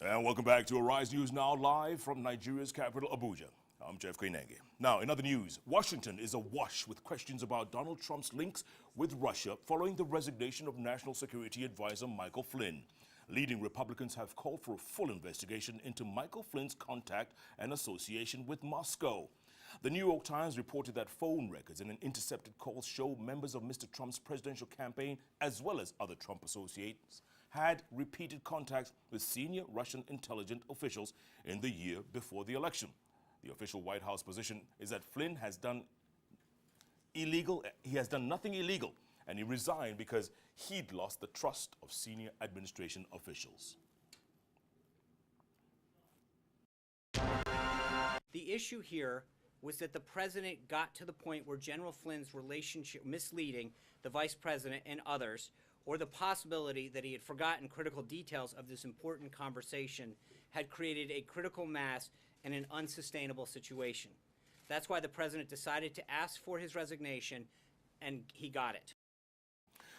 And welcome back to Arise News Now, live from Nigeria's capital, Abuja. I'm Jeff Koinange. Now, in other news, Washington is awash with questions about Donald Trump's links with Russia following the resignation of National Security Advisor Michael Flynn. Leading Republicans have called for a full investigation into Michael Flynn's contact and association with Moscow. The New York Times reported that phone records and intercepted calls show members of Mr. Trump's presidential campaign, as well as other Trump associates, had repeated contacts with senior Russian intelligence officials in the year before the election. The official White House position is that Flynn has done nothing illegal, and he resigned because he'd lost the trust of senior administration officials. The issue here was that the president got to the point where General Flynn's relationship, misleading the vice president and others, or the possibility that he had forgotten critical details of this important conversation, had created a critical mass and an unsustainable situation. That's why the president decided to ask for his resignation, and he got it.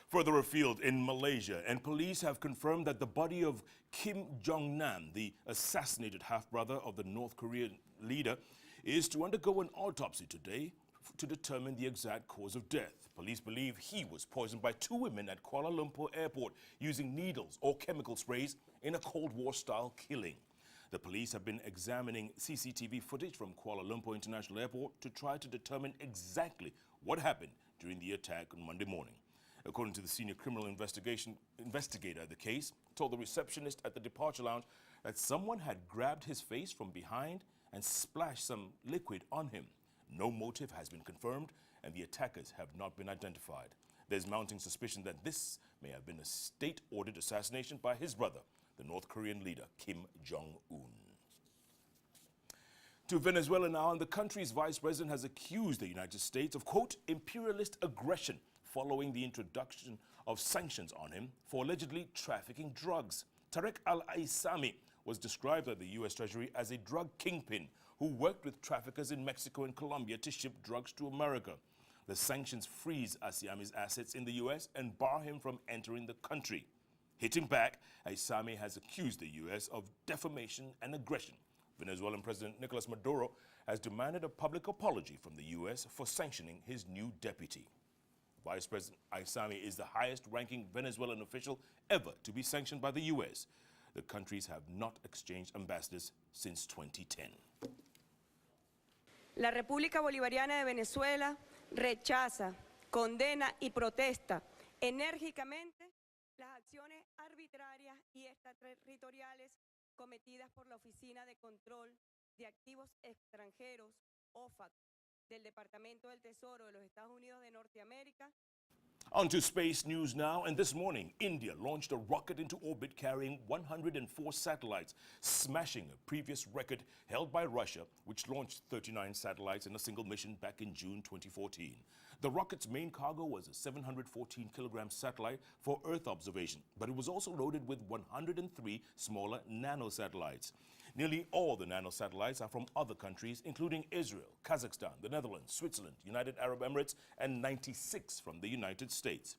Further afield in Malaysia, and police have confirmed that the body of Kim Jung Un, the assassinated half-brother of the North Korean leader, is to undergo an autopsy today to determine the exact cause of death. Police believe he was poisoned by two women at Kuala Lumpur airport using needles or chemical sprays in a Cold War-style killing. The police have been examining CCTV footage from Kuala Lumpur International Airport to try to determine exactly what happened during the attack on Monday morning. According to the senior criminal investigator of the case, told the receptionist at the departure lounge that someone had grabbed his face from behind and splashed some liquid on him. No motive has been confirmed, and the attackers have not been identified. There's mounting suspicion that this may have been a state-ordered assassination by his brother, the North Korean leader, Kim Jung Un. To Venezuela now, and the country's vice president has accused the United States of, quote, imperialist aggression following the introduction of sanctions on him for allegedly trafficking drugs. Tarek al-Aissami was described by the U.S. Treasury as a drug kingpin who worked with traffickers in Mexico and Colombia to ship drugs to America. The sanctions freeze Aissami's assets in the U.S. and bar him from entering the country. Hitting back, Aissami has accused the U.S. of defamation and aggression. Venezuelan President Nicolas Maduro has demanded a public apology from the U.S. for sanctioning his new deputy. Vice President Aissami is the highest-ranking Venezuelan official ever to be sanctioned by the U.S. The countries have not exchanged ambassadors since 2010. La República Bolivariana de Venezuela rechaza, condena y protesta enérgicamente las acciones arbitrarias y extraterritoriales cometidas por la Oficina de Control de Activos Extranjeros, OFAC, del Departamento del Tesoro de los Estados Unidos de Norteamérica. On to space news now, and this morning, India launched a rocket into orbit carrying 104 satellites, smashing a previous record held by Russia, which launched 39 satellites in a single mission back in June 2014. The rocket's main cargo was a 714-kilogram satellite for Earth observation, but it was also loaded with 103 smaller nanosatellites. Nearly all the nanosatellites are from other countries, including Israel, Kazakhstan, the Netherlands, Switzerland, United Arab Emirates, and 96 from the United States.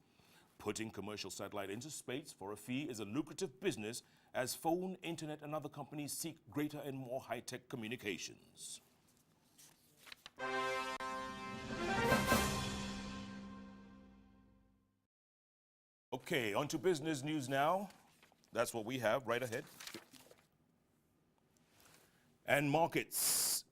Putting commercial satellite into space for a fee is a lucrative business as phone, internet, and other companies seek greater and more high-tech communications. Okay, on to business news now. That's what we have right ahead. And markets.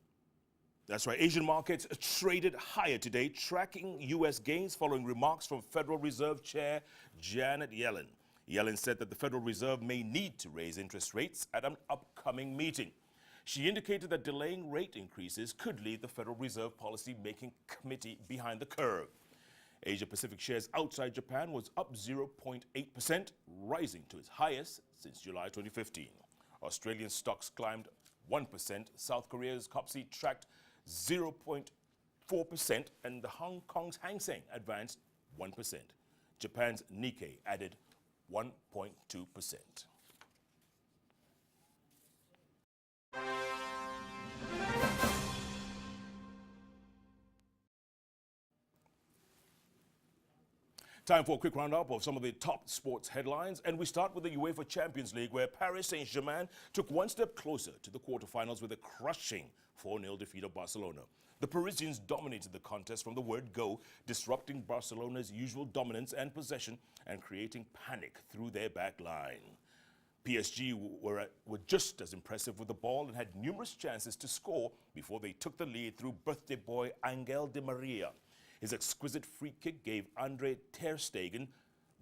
That's right, Asian markets traded higher today, tracking U.S. gains following remarks from Federal Reserve Chair Janet Yellen. Yellen said that the Federal Reserve may need to raise interest rates at an upcoming meeting. She indicated that delaying rate increases could leave the Federal Reserve Policy-Making Committee behind the curve. Asia-Pacific shares outside Japan was up 0.8%, rising to its highest since July 2015. Australian stocks climbed 1%, South Korea's Kopsi tracked 0.4%, and the Hong Kong's Hang Seng advanced 1%. Japan's Nikkei added 1.2%. Time for a quick roundup of some of the top sports headlines, and we start with the UEFA Champions League, where Paris Saint-Germain took one step closer to the quarterfinals with a crushing 4-0 defeat of Barcelona. The Parisians dominated the contest from the word go, disrupting Barcelona's usual dominance and possession and creating panic through their back line. PSG were just as impressive with the ball and had numerous chances to score before they took the lead through birthday boy Angel Di Maria. His exquisite free kick gave Andre ter Stegen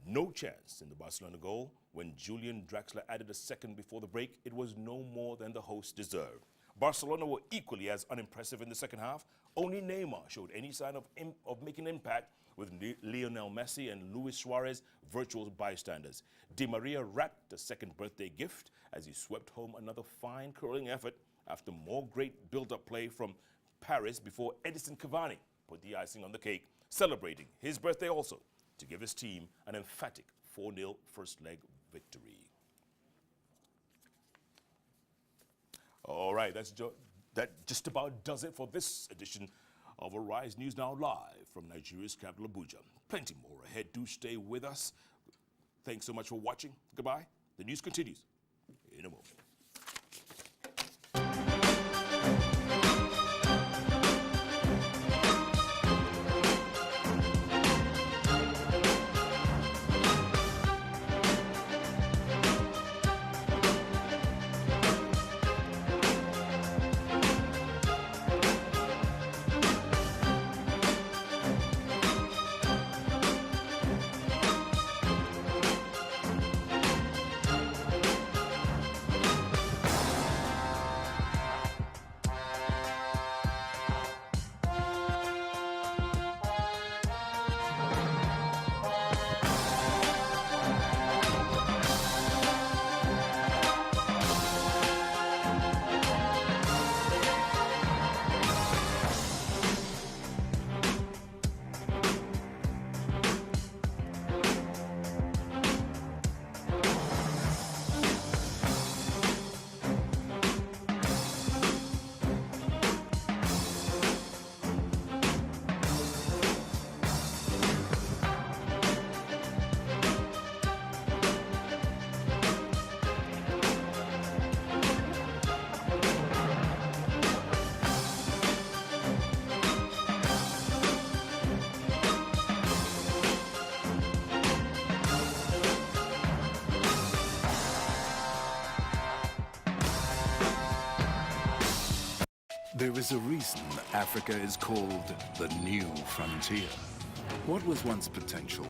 no chance in the Barcelona goal. When Julian Draxler added a second before the break, it was no more than the hosts deserved. Barcelona were equally as unimpressive in the second half. Only Neymar showed any sign of making an impact, with Lionel Messi and Luis Suarez virtual bystanders. Di Maria wrapped a second birthday gift as he swept home another fine curling effort after more great build-up play from Paris before Edison Cavani put the icing on the cake, celebrating his birthday also to give his team an emphatic 4-0 first leg victory. All right, that just about does it for this edition of Arise News Now live from Nigeria's capital, Abuja. Plenty more ahead. Do stay with us. Thanks so much for watching. Goodbye. The news continues in a moment. There is a reason Africa is called the new frontier. What was once potential